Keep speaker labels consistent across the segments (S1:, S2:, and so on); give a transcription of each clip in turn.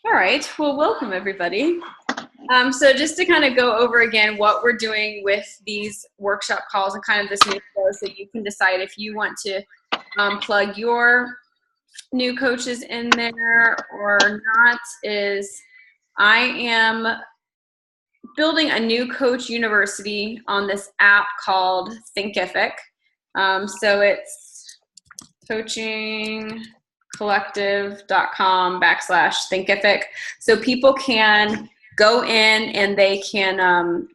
S1: All right. Well, welcome everybody. So just to kind of go over again what we're doing with these workshop calls and kind of this new flow, so you can decide if you want to plug your new coaches in there or not, is I am building a new coach university on this app called Thinkific. So it's coachingcollective.com/Thinkific. So people can go in and they can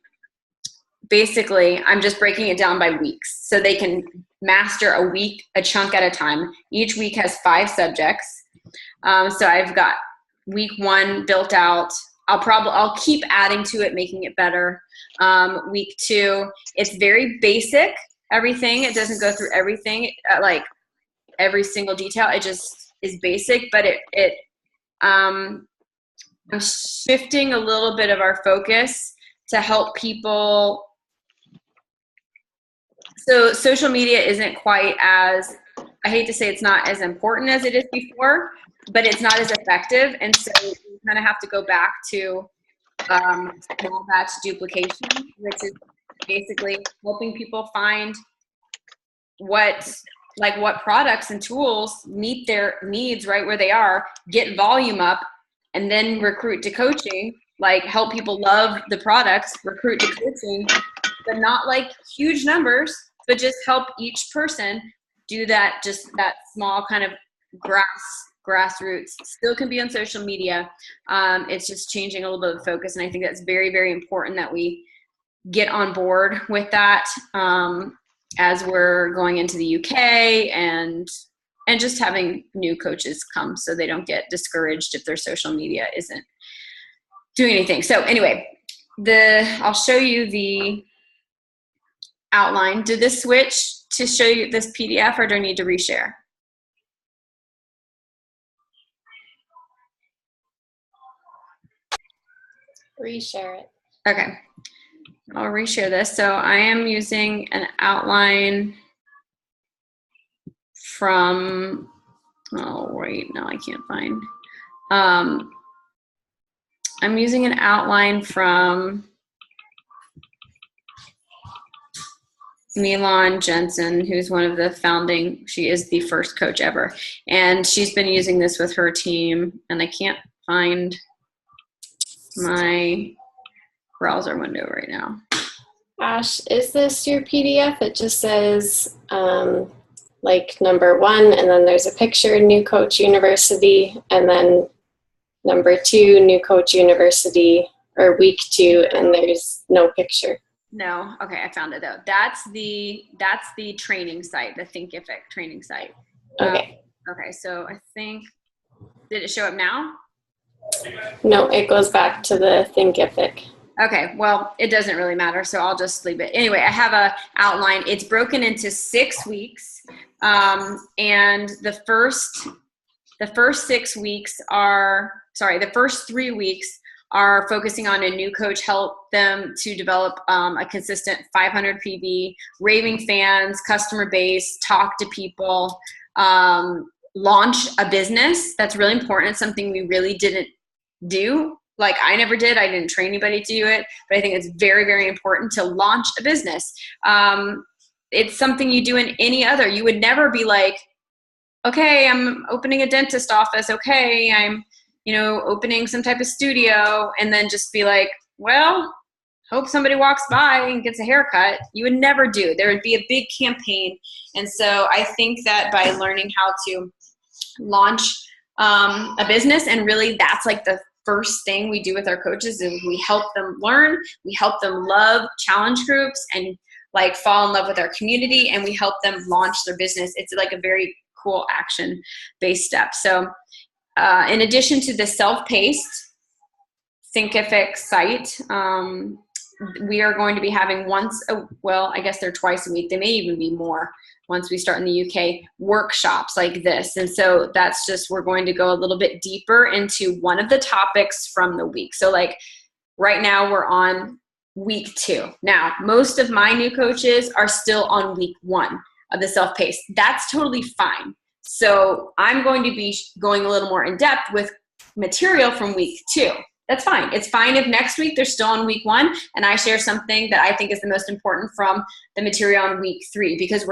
S1: basically, I'm just breaking it down by weeks. So they can master a week, a chunk at a time. Each week has 5 subjects. So I've got week 1 built out. I'll keep adding to it, making it better. Week 2, it's very basic, everything. It doesn't go through everything, like every single detail. It just is basic, but I'm shifting a little bit of our focus to help people. So social media isn't quite as, I hate to say it's not as important as it is before, but it's not as effective. And so you kind of have to go back to small batch duplication, which is basically helping people find what products and tools meet their needs right where they are, get volume up, and then recruit to coaching, like help people love the products, recruit to coaching, but not like huge numbers, but just help each person do that, just that small kind of grassroots. Still can be on social media. It's just changing a little bit of focus. And I think that's very, very important that we get on board with that as we're going into the UK and just having new coaches come so they don't get discouraged if their social media isn't doing anything. So anyway, I'll show you the outline. Did this switch to show you this PDF, or do I need to reshare?
S2: Reshare it.
S1: Okay, I'll reshare this. So I am using an outline from, oh wait, no, I can't find. I'm using an outline from Milan Jensen, who's one of the she is the first coach ever. And she's been using this with her team, and I can't find my browser window right now.
S2: Ash, is this your PDF? It just says like number 1, and then there's a picture, New Coach University, and then number 2, New Coach University, or week 2, and there's no picture.
S1: No, okay, I found it though. That's the training site, the Thinkific training site.
S2: Okay.
S1: Okay, so I think, did it show up now?
S2: No, it goes back to the Thinkific.
S1: Okay, well, it doesn't really matter, so I'll just leave it. Anyway, I have a outline. It's broken into 6 weeks, and the first 6 weeks the first 3 weeks are focusing on a new coach, help them to develop a consistent 500 PV, raving fans, customer base, talk to people, launch a business. That's really important. It's something we really didn't do. Like I never did. I didn't train anybody to do it, but I think it's very, very important to launch a business. It's something you do in any other. You would never be like, okay, I'm opening a dentist office. Okay, I'm, opening some type of studio, and then just be like, well, hope somebody walks by and gets a haircut. You would never do. There would be a big campaign. And so I think that by learning how to launch a business, and really that's like the first thing we do with our coaches, is we help them learn, we help them love challenge groups and like fall in love with our community, and we help them launch their business. It's like a very cool action-based step. So in addition to the self-paced Thinkific site, we are going to be having I guess they're twice a week. They may even be more once we start in the UK, workshops like this. And so that's just, we're going to go a little bit deeper into one of the topics from the week. So like right now we're on week 2. Now, most of my new coaches are still on week 1 of the self-paced. That's totally fine. So I'm going to be going a little more in depth with material from week 2. That's fine. It's fine if next week they're still on week 1 and I share something that I think is the most important from the material on week 3, because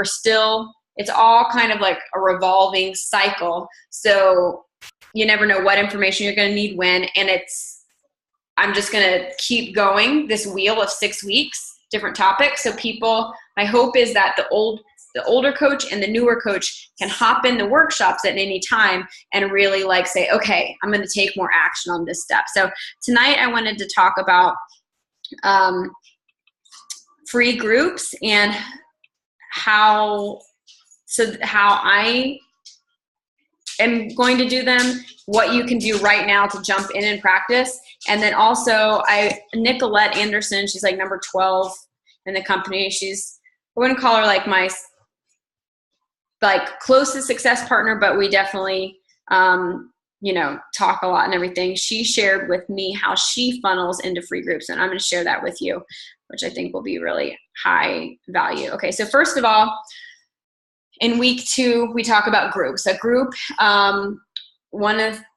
S1: it's all kind of like a revolving cycle. So you never know what information you're going to need when, and I'm just going to keep going this wheel of 6 weeks, different topics. So my hope is that the older coach and the newer coach can hop in the workshops at any time and really like say, okay, I'm going to take more action on this step. So tonight I wanted to talk about free groups and how I am going to do them, what you can do right now to jump in and practice. And then also Nicolette Anderson, she's like number 12 in the company. I wouldn't call her like my closest success partner, but we definitely, talk a lot and everything. She shared with me how she funnels into free groups, and I'm going to share that with you, which I think will be really high value. Okay, so first of all, in week 2, we talk about groups. A group,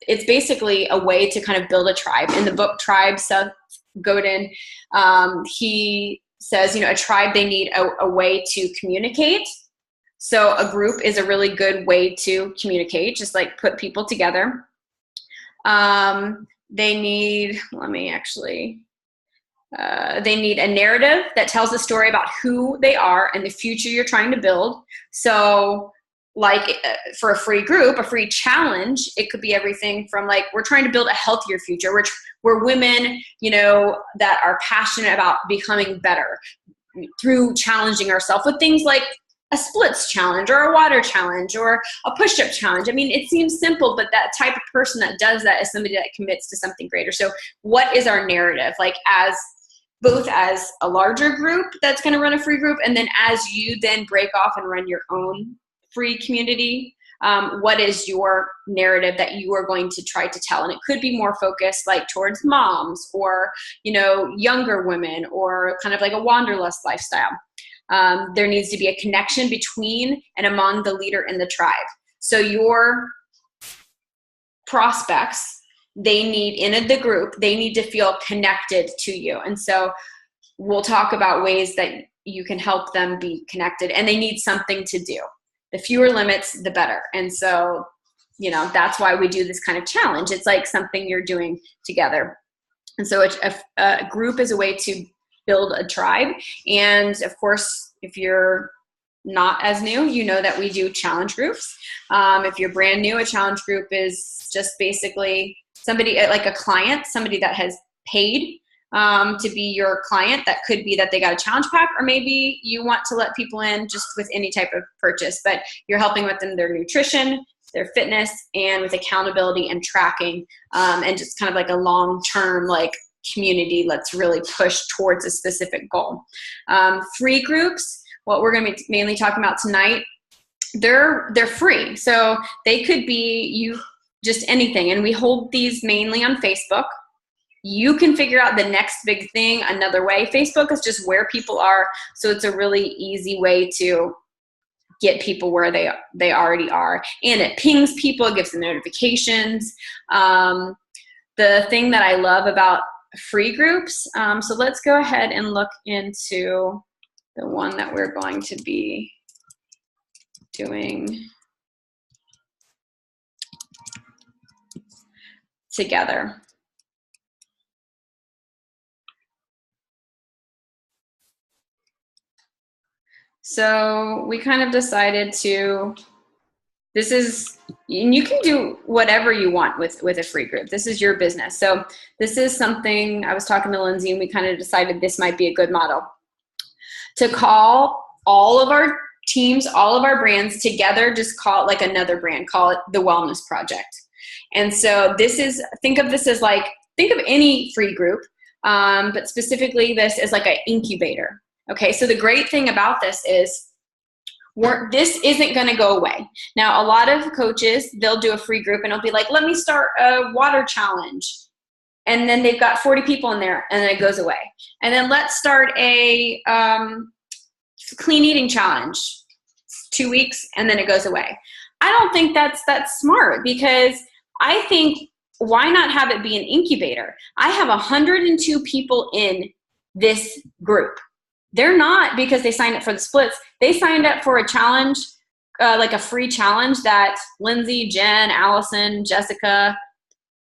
S1: it's basically a way to kind of build a tribe. In the book Tribe, Seth Godin, he says, a tribe, they need a way to communicate. So a group is a really good way to communicate, just like put people together. They need a narrative that tells a story about who they are and the future you're trying to build. So for a free group, a free challenge, it could be everything from we're trying to build a healthier future. We're women, that are passionate about becoming better through challenging ourselves with things like a splits challenge or a water challenge or a push-up challenge. I mean, it seems simple, but that type of person that does that is somebody that commits to something greater. So what is our narrative? Both as a larger group that's going to run a free group, and then as you then break off and run your own free community, what is your narrative that you are going to try to tell? And it could be more focused towards moms or, younger women, or kind of like a wanderlust lifestyle. There needs to be a connection between and among the leader and the tribe. So your prospects, they need to feel connected to you. And so we'll talk about ways that you can help them be connected, and they need something to do. The fewer limits, the better. And so, that's why we do this kind of challenge. It's like something you're doing together. And so a group is a way to build a tribe. And of course, if you're not as new, you know that we do challenge groups. If you're brand new, a challenge group is just basically somebody like a client, somebody that has paid to be your client. That could be that they got a challenge pack, or maybe you want to let people in just with any type of purchase, but you're helping with them, their nutrition, their fitness, and with accountability and tracking, and just kind of like a long-term community. Let's really push towards a specific goal. Free groups, what we're going to be mainly talking about tonight, they're free. So they could be just anything. And we hold these mainly on Facebook. You can figure out the next big thing another way. Facebook is just where people are. So it's a really easy way to get people where they already are. And it pings people, it gives them notifications. The thing that I love about free groups, so let's go ahead and look into the one that we're going to be doing together. So we kind of decided and you can do whatever you want with a free group. This is your business. So this is something I was talking to Lindsay, and we kind of decided this might be a good model to call all of our teams, all of our brands together. Just call it like another brand, call it the Wellness Project. And so think of any free group, but specifically this is like an incubator. Okay, so the great thing about this is this isn't going to go away. Now, a lot of coaches, they'll do a free group and it'll be like, let me start a water challenge. And then they've got 40 people in there, and then it goes away. And then let's start a clean eating challenge. 2 weeks, and then it goes away. I don't think that's smart, because I think why not have it be an incubator? I have 102 people in this group. They're not because they signed up for the splits. They signed up for a challenge, like a free challenge that Lindsay, Jen, Allison, Jessica,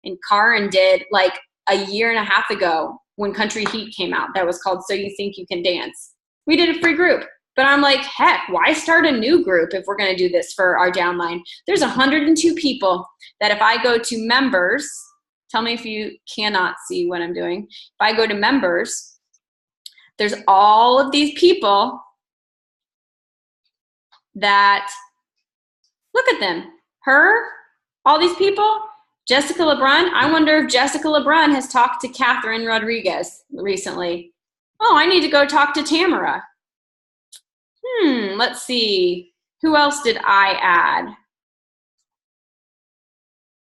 S1: and Karen did like a year and a half ago when Country Heat came out. That was called So You Think You Can Dance. We did a free group. But I'm like, heck, why start a new group if we're going to do this for our downline? There's 102 people that if I go to members, tell me if you cannot see what I'm doing. If I go to members, there's all of these people that, look at them, her, all these people, Jessica LeBrun. I wonder if Jessica LeBrun has talked to Catherine Rodriguez recently. Oh, I need to go talk to Tamara. Let's see. Who else did I add?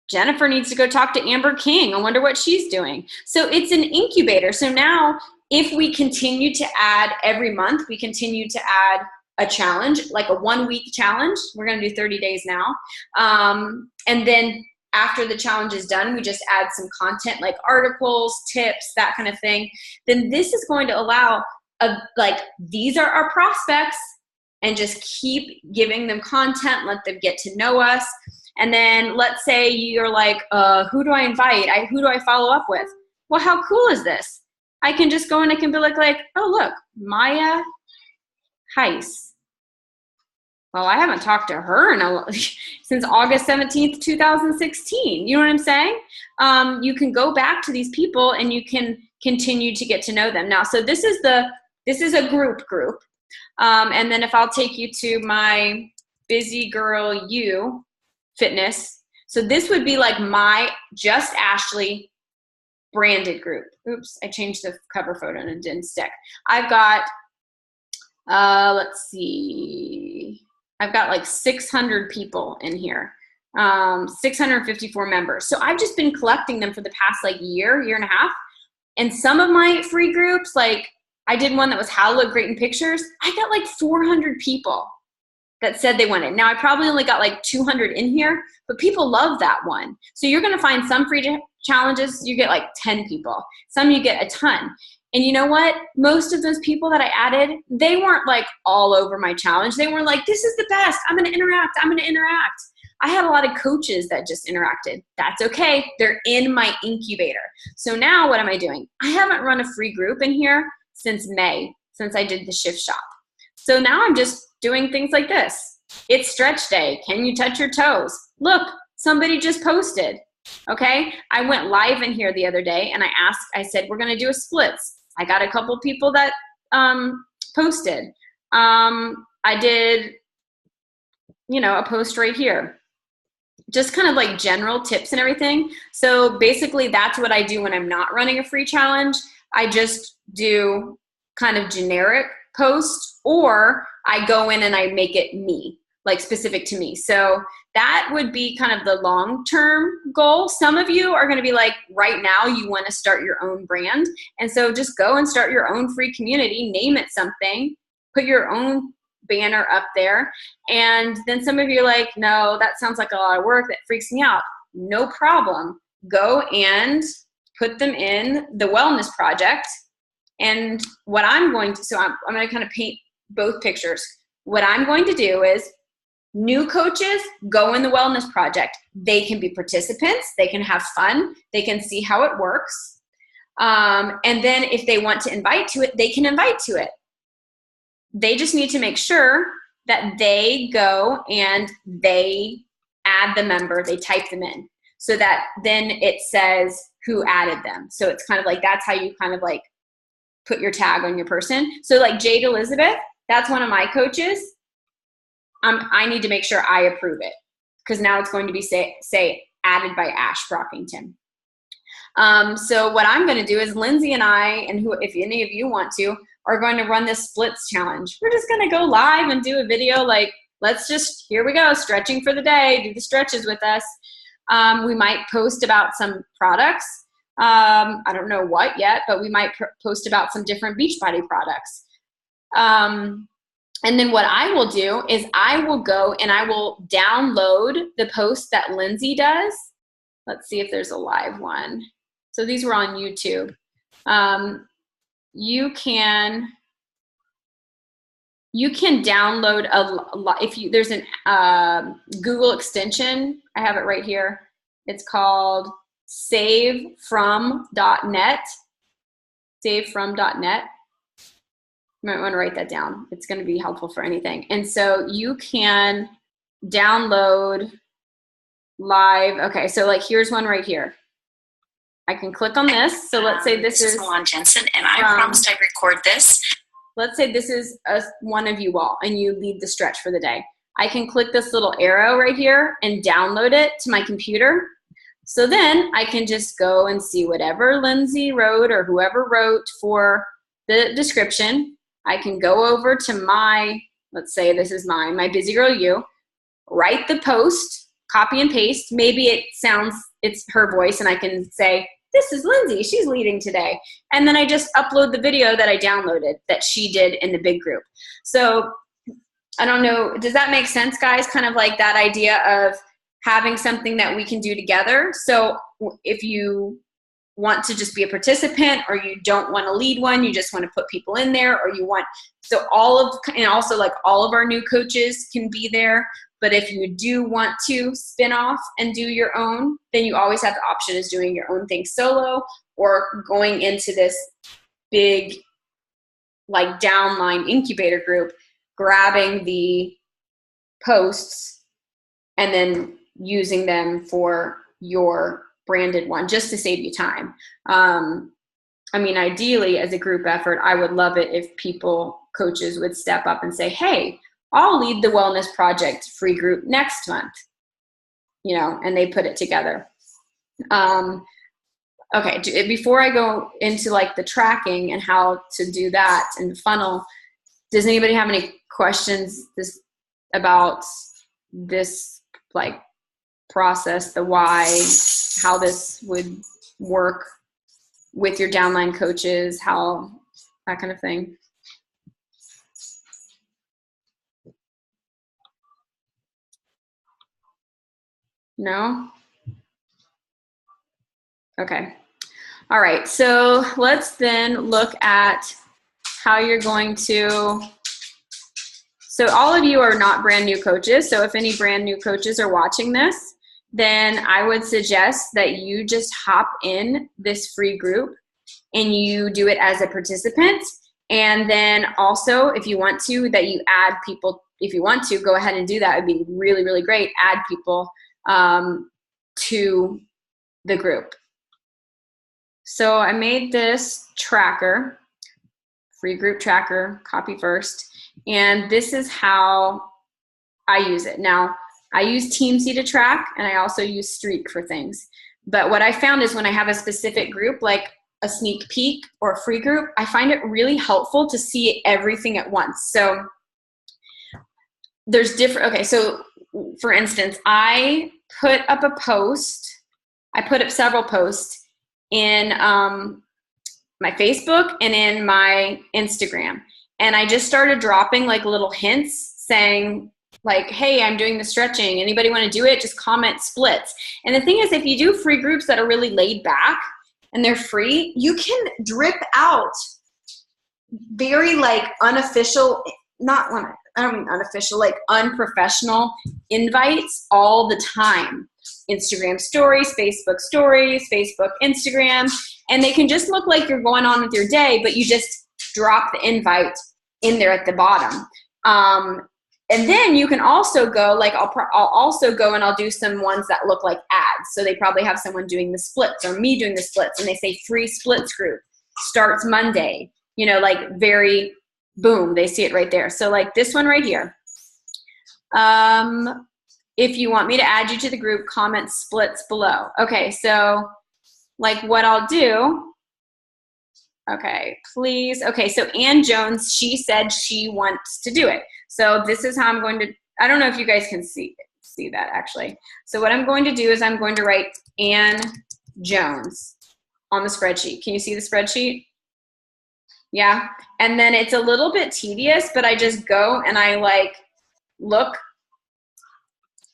S1: Jennifer needs to go talk to Amber King. I wonder what she's doing. So it's an incubator. So now if we continue to add every month, we continue to add a challenge, like a 1-week challenge. We're going to do 30 days now. And then after the challenge is done, we just add some content like articles, tips, that kind of thing. Then this is going to allow like, these are our prospects, and just keep giving them content, let them get to know us. And then let's say you're like, who do I invite? Who do I follow up with? Well, how cool is this? I can just go and I can be like, oh, look, Maya Heiss. Well, I haven't talked to her since August 17th, 2016. You know what I'm saying? You can go back to these people and you can continue to get to know them. Now, so this is a group. And then if I'll take you to my Busy Girl U Fitness. So this would be like my Just Ashley branded group. Oops, I changed the cover photo and it didn't stick. I've got, let's see. I've got like 600 people in here, 654 members. So I've just been collecting them for the past like year and a half. And some of my free groups, like I did one that was how to look great in pictures. I got like 400 people that said they wanted. Now I probably only got like 200 in here, but people love that one. So you're going to find some free challenges, you get like 10 people. Some you get a ton. And you know what? Most of those people that I added, they weren't like all over my challenge. They weren't like, this is the best. I'm going to interact. I had a lot of coaches that just interacted. That's okay. They're in my incubator. So now what am I doing? I haven't run a free group in here since May, since I did the Shift Shop. So now I'm just doing things like this. It's stretch day. Can you touch your toes? Look, somebody just posted. Okay. I went live in here the other day and I said, we're going to do a splits. I got a couple people that posted. I did, a post right here. Just kind of like general tips and everything. So basically that's what I do when I'm not running a free challenge. I just do kind of generic posts, or I go in and I make it me, like specific to me. So that would be kind of the long-term goal. Some of you are going to be like, right now you want to start your own brand. And so just go and start your own free community, name it something, put your own banner up there. And then some of you are like, no, that sounds like a lot of work. That freaks me out. No problem. Go and put them in the Wellness Project. And what I'm going to, so I'm going to kind of paint both pictures. What I'm going to do is new coaches go in the Wellness Project. They can be participants. They can have fun. They can see how it works. And then if they want to invite to it, they can invite to it. They just need to make sure that they go and they add the member, they type them in, so that then it says who added them. So it's kind of like, that's how you kind of like put your tag on your person. So like Jade Elizabeth, that's one of my coaches. I need to make sure I approve it, because now it's going to be say added by Ash Brockington. So what I'm going to do is Lindsay and I, and who, if any of you want to, are going to run this splits challenge. We're just going to go live and do a video like, let's just, here we go, stretching for the day, do the stretches with us. We might post about some products. I don't know what yet, but we might post about some different Beachbody products. And then what I will do is I will go and I will download the post that Lindsay does, let's see if there's a live one. So these were on YouTube. You can download there's an Google extension. I have it right here. It's called savefrom.net. Savefrom.net. You might want to write that down. It's going to be helpful for anything. And so you can download live. Okay, so like here's one right here. I can click on this. So let's say this is
S3: Milan Jensen, and I promised I'd record this.
S1: Let's say this is one of you all, and you lead the stretch for the day. I can click this little arrow right here and download it to my computer. So then I can just go and see whatever Lindsay wrote or whoever wrote for the description. I can go over to my, let's say this is my Busy Girl You, write the post, copy and paste. Maybe it's her voice, and I can say, this is Lindsay, she's leading today. And then I just upload the video that I downloaded that she did in the big group. So I don't know, does that make sense, guys? Kind of like that idea of having something that we can do together. So if you want to just be a participant, or you don't want to lead one, you just want to put people in there, or you want, and also like all of our new coaches can be there. But if you do want to spin off and do your own, then you always have the option of doing your own thing solo, or going into this big like downline incubator group, grabbing the posts and then using them for your branded one, just to save you time. I mean, ideally as a group effort, I would love it if coaches would step up and say, hey, I'll lead the Wellness Project free group next month, and they put it together. Okay, before I go into like the tracking and how to do that and the funnel, does anybody have any questions about this like process, the why, how this would work with your downline coaches, how that kind of thing? No? Okay. All right. So let's then look at how you're going to, so all of you are not brand new coaches. So if any brand new coaches are watching this, then I would suggest that you just hop in this free group and you do it as a participant. And then also, if you want to, that you add people. If you want to, go ahead and do that. It would be really, really great. Add people to the group. So I made this tracker, free group tracker, copy first, and this is how I use it. Now, I use Teamsy to track, and I also use Streak for things. But what I found is when I have a specific group, like a sneak peek or a free group, I find it really helpful to see everything at once. So there's different, okay, so for instance, I put up a post, I put up several posts in my Facebook and in my Instagram. And I just started dropping like little hints saying like, hey, I'm doing the stretching. Anybody want to do it? Just comment splits. And the thing is, if you do free groups that are really laid back and they're free, you can drip out very like unofficial, I don't mean unofficial, like unprofessional invites all the time. Instagram stories, Facebook, Instagram, and they can just look like you're going on with your day, but you just drop the invite in there at the bottom. And then you can also go, like I'll also go and I'll do some ones that look like ads. So they probably have someone doing the splits or me doing the splits, and they say free splits group starts Monday, like very boom, they see it right there. So like this one right here. If you want me to add you to the group, comment splits below. Okay, so like what I'll do, okay, please. Okay, so Ann Jones, she said she wants to do it. So this is how I'm going to, I don't know if you guys can see that actually. So what I'm going to do is I'm going to write Ann Jones on the spreadsheet. Can you see the spreadsheet? Yeah, and then it's a little bit tedious, but I just go and I like look,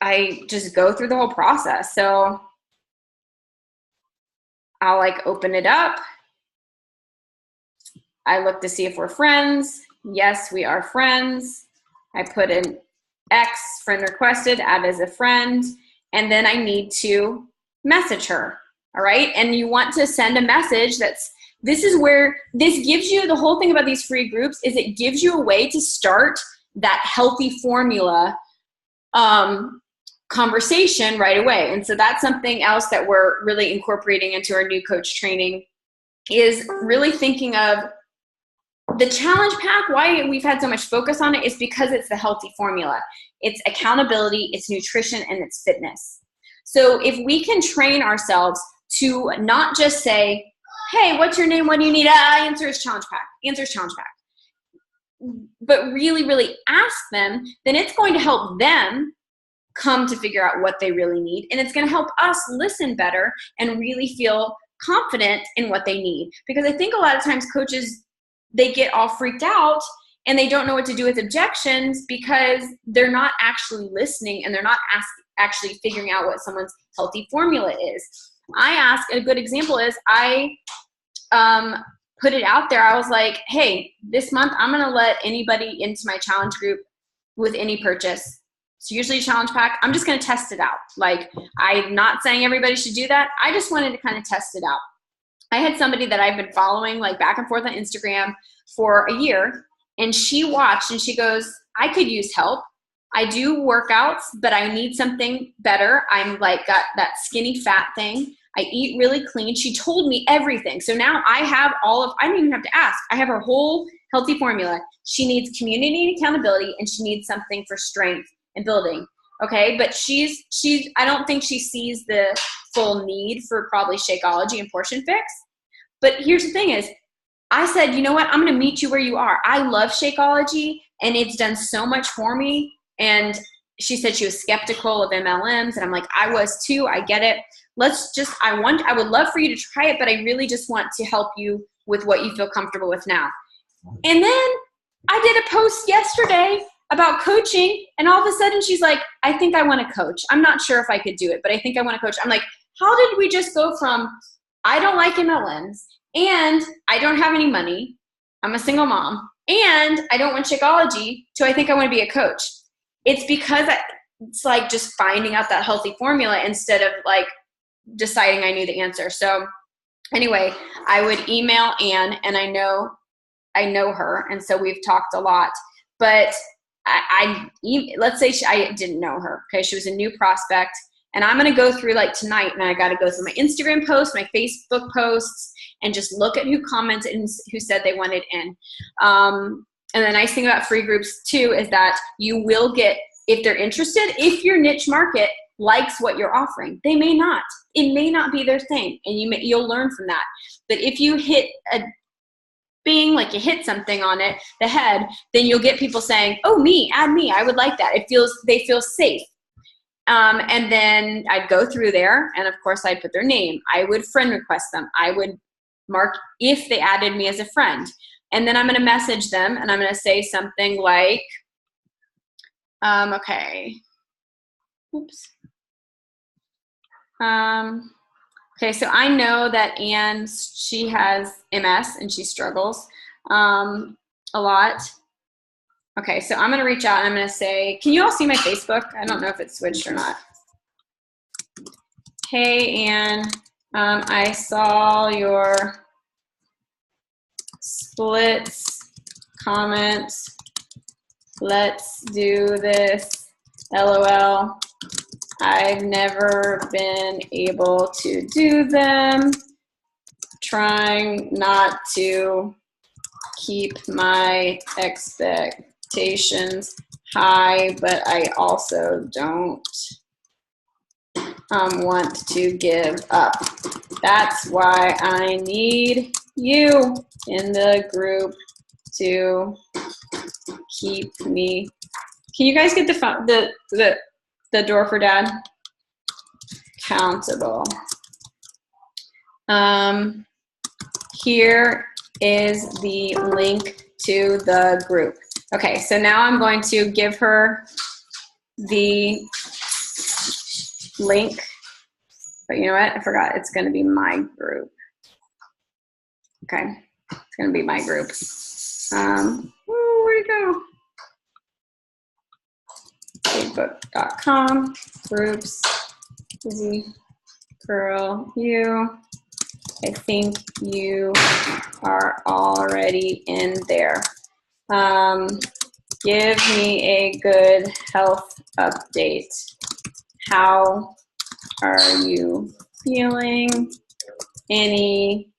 S1: I just go through the whole process. So I'll like open it up. I look to see if we're friends. Yes, we are friends. I put an X, friend requested, add as a friend, and then I need to message her, all right? And you want to send a message this is where this gives you, the whole thing about these free groups is it gives you a way to start that healthy formula conversation right away. And so that's something else that we're really incorporating into our new coach training, is really thinking of the challenge pack. Why we've had so much focus on it is because it's the healthy formula. It's accountability, it's nutrition, and it's fitness. So if we can train ourselves to not just say, hey, what's your name? What do you need? Answer is challenge pack. Answer is challenge pack. But really, really ask them, then it's going to help them come to figure out what they really need. And it's going to help us listen better and really feel confident in what they need. Because I think a lot of times coaches, they get all freaked out and they don't know what to do with objections because they're not actually listening and they're not actually figuring out what someone's healthy formula is. A good example is I put it out there. I was like, hey, this month I'm going to let anybody into my challenge group with any purchase. It's usually a challenge pack. I'm just going to test it out. Like, I'm not saying everybody should do that. I just wanted to kind of test it out. I had somebody that I've been following like back and forth on Instagram for a year, and she watched and she goes, I could use help. I do workouts, but I need something better. I'm like got that skinny fat thing. I eat really clean. She told me everything. So now I have I don't even have to ask. I have her whole healthy formula. She needs community and accountability, and she needs something for strength and building. Okay. But I don't think she sees the full need for probably Shakeology and Portion Fix. But here's the thing is, I said, you know what? I'm going to meet you where you are. I love Shakeology and it's done so much for me. And she said she was skeptical of MLMs. And I'm like, I was too. I get it. I would love for you to try it, but I really just want to help you with what you feel comfortable with now. And then I did a post yesterday about coaching, and all of a sudden she's like, I think I want to coach. I'm not sure if I could do it, but I think I want to coach. I'm like, how did we just go from I don't like MLMs and I don't have any money, I'm a single mom, and I don't want Shakeology to I think I want to be a coach? It's because it's like just finding out that healthy formula instead of like deciding I knew the answer. So anyway, I would email Anne, and I know her, and so we've talked a lot. But let's say I didn't know her. Okay, she was a new prospect, and I'm going to go through like tonight, and I got to go through my Instagram posts, my Facebook posts, and just look at who commented and who said they wanted in. And the nice thing about free groups too is that you will get, if they're interested, if your niche market likes what you're offering. They may not. It may not be their thing, and you'll learn from that. But if you hit a bing, like you hit something on it, the head, then you'll get people saying, oh, me, add me, I would like that. They feel safe. And then I'd go through there, and of course I'd put their name. I would friend request them. I would mark if they added me as a friend. And then I'm going to message them, and I'm going to say something like, okay. Oops. Okay, so I know that Anne, she has MS and she struggles a lot. Okay, so I'm going to reach out and I'm going to say, can you all see my Facebook? I don't know if it's switched or not. Hey, Anne, I saw your splits comments. Let's do this. LOL. I've never been able to do them. Trying not to keep my expectations high, but I also don't want to give up. That's why I need you in the group to keep me. Can you guys get the door for Dad? Countable. Here is the link to the group. Okay, so now I'm going to give her the link. But you know what? I forgot. It's going to be my group. Okay. It's going to be my group. Where'd it go? Facebook.com, groups, Busy Girl U. I think you are already in there. Give me a good health update. How are you feeling? Any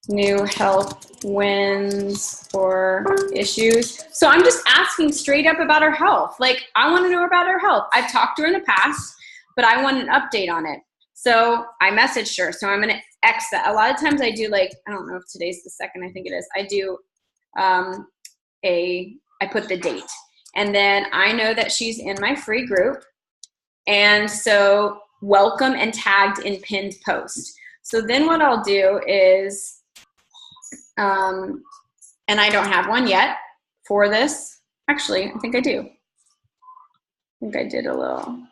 S1: new health wins or issues? So I'm just asking straight up about her health. Like, I want to know about her health. I've talked to her in the past, but I want an update on it. So I messaged her. So I'm going to X that. A lot of times I do, like, I don't know if today's the 2nd, I think it is. I do I put the date. And then I know that she's in my free group. And so welcome and tagged in pinned post. So then what I'll do is, and I don't have one yet for this. Actually, I think I do. I think I did a little.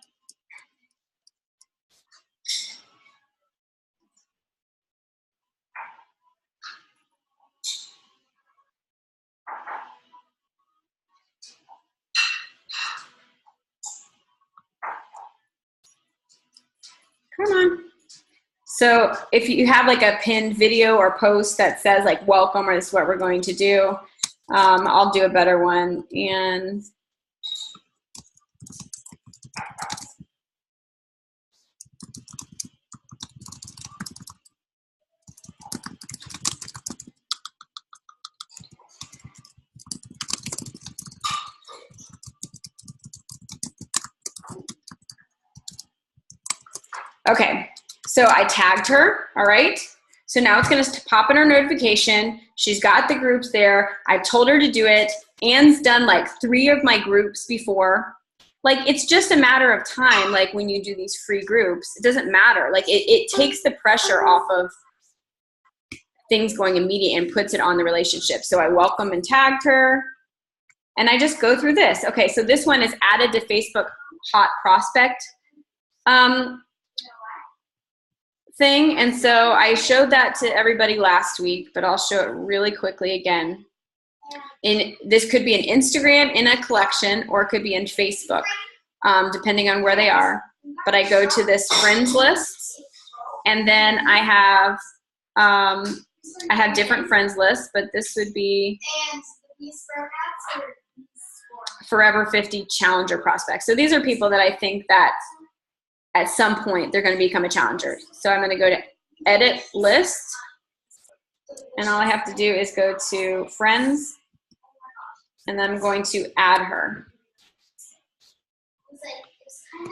S1: Come on. So if you have like a pinned video or post that says like welcome or this is what we're going to do, I'll do a better one. And okay. So I tagged her, all right? So now it's going to pop in her notification. She's got the groups there. I've told her to do it. Anne's done like 3 of my groups before. Like, it's just a matter of time, like when you do these free groups. It doesn't matter. Like, it takes the pressure off of things going immediate and puts it on the relationship. So I welcome and tagged her. And I just go through this. Okay, so this one is added to Facebook Hot Prospect thing. And so I showed that to everybody last week, but I'll show it really quickly again. This could be an Instagram in a collection, or it could be in Facebook, depending on where they are. But I go to this friends list, and then I have different friends lists, but this would be Forever 50 Challenger Prospects. So these are people that I think that at some point they're going to become a challenger. So I'm going to go to edit list, and all I have to do is go to friends, and then I'm going to add her.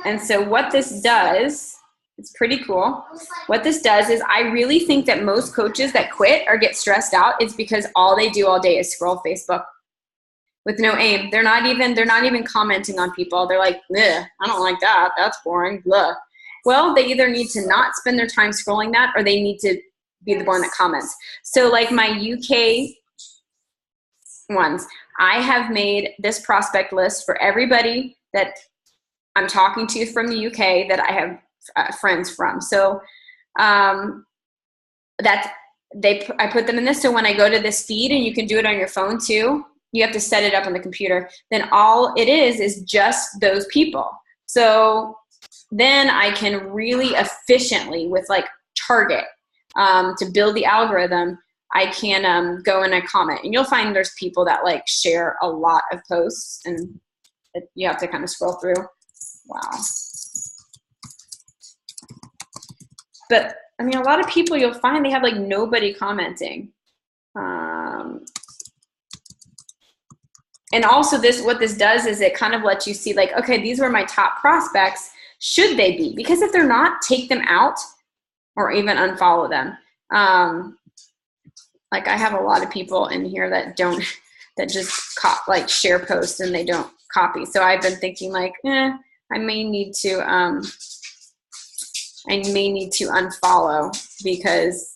S1: And so what this does, it's pretty cool. What this does is, I really think that most coaches that quit or get stressed out is because all they do all day is scroll Facebook with no aim. They're not even commenting on people. They're like, I don't like that. That's boring. Blah. Well, they either need to not spend their time scrolling that, or they need to be the one that comments. So like my UK ones, I have made this prospect list for everybody that I'm talking to from the UK that I have friends from. So I put them in this. So when I go to this feed, and you can do it on your phone too, you have to set it up on the computer. Then all it is just those people. So then I can really efficiently, with like Target, to build the algorithm, I can go and I comment. And you'll find there's people that like share a lot of posts, and you have to kind of scroll through. Wow. But I mean, a lot of people, you'll find they have like nobody commenting. And also what this does is it kind of lets you see like, okay, these were my top prospects. Should they be? Because if they're not, take them out or even unfollow them. Like I have a lot of people in here that just like share posts and they don't copy. So I've been thinking like, I may need to unfollow because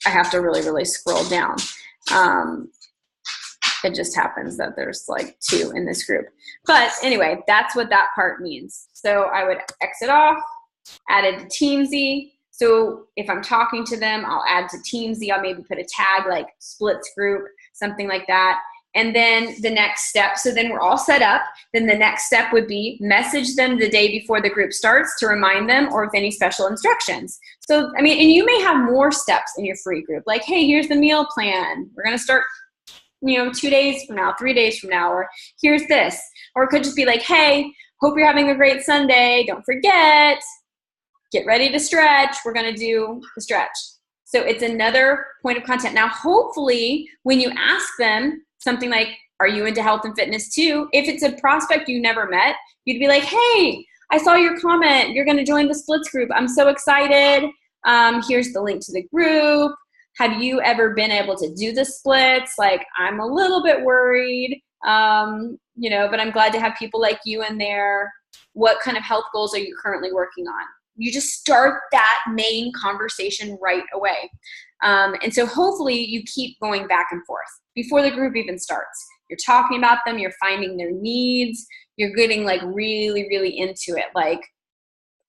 S1: I have to really, really scroll down. It just happens that there's like 2 in this group. But anyway, that's what that part means. So I would exit off, add it to Teamsy. So if I'm talking to them, I'll add to Teamsy. I'll maybe put a tag like splits group, something like that. And then the next step, so then we're all set up. Then the next step would be message them the day before the group starts to remind them or with any special instructions. So, I mean, and you may have more steps in your free group. Like, hey, here's the meal plan. We're going to start, 2 days from now, 3 days from now, or here's this. Or it could just be like, hey, hope you're having a great Sunday. Don't forget, get ready to stretch. We're going to do the stretch. So it's another point of contact. Now, hopefully, when you ask them something like, are you into health and fitness too? If it's a prospect you never met, you'd be like, hey, I saw your comment. You're going to join the splits group. I'm so excited. Here's the link to the group. Have you ever been able to do the splits? Like, I'm a little bit worried, but I'm glad to have people like you in there. What kind of health goals are you currently working on? You just start that main conversation right away. And so hopefully you keep going back and forth before the group even starts. You're talking about them, you're finding their needs, you're getting like really, really into it, like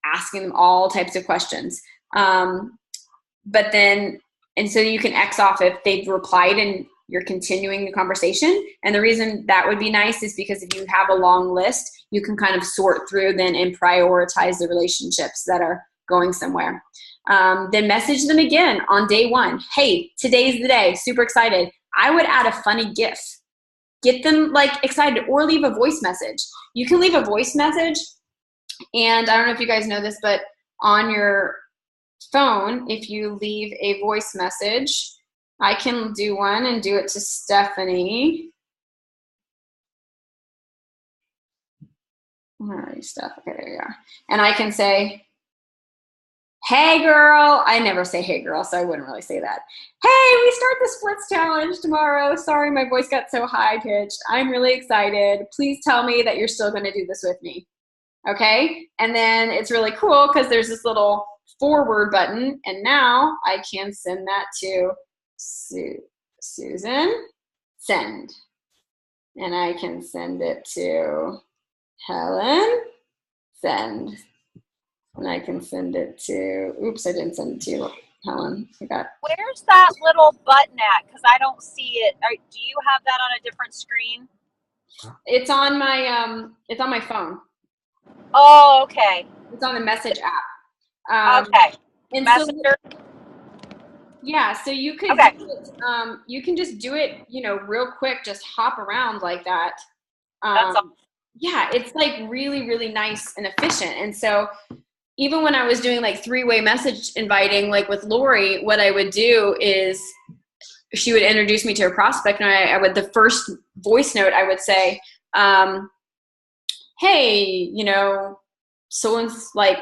S1: asking them all types of questions. But then, and so you can X off if they've replied and you're continuing the conversation. And the reason that would be nice is because if you have a long list, you can kind of sort through then and prioritize the relationships that are going somewhere. Then message them again on day one. Hey, today's the day. Super excited. I would add a funny GIF. Get them like excited, or leave a voice message. You can leave a voice message, and I don't know if you guys know this, but on your phone, if you leave a voice message, I can do one and do it to Stephanie. All right, Steph. Okay, there you are. And I can say, hey girl. I never say hey girl, so I wouldn't really say that. Hey, we start the splits challenge tomorrow. Sorry, my voice got so high pitched. I'm really excited. Please tell me that you're still going to do this with me. Okay? And then it's really cool because there's this little forward button, and now I can send that to Susan. Send. And I can send it to Helen. Send. And I can send it to, oops, I didn't send it to you, Helen.
S4: Where's that little button at? Because I don't see it. Do you have that on a different screen?
S1: It's on my phone.
S4: Oh, okay.
S1: It's on the message app.
S4: Okay.
S1: And
S4: Messenger.
S1: So, yeah, so you can
S4: Okay.
S1: do it, you can just do it, real quick, just hop around like that.
S4: That's awesome.
S1: Yeah, it's like really, really nice and efficient. And so even when I was doing like 3-way message inviting, like with Lori, what I would do is she would introduce me to her prospect, and I would, the first voice note, I would say, hey, someone's like,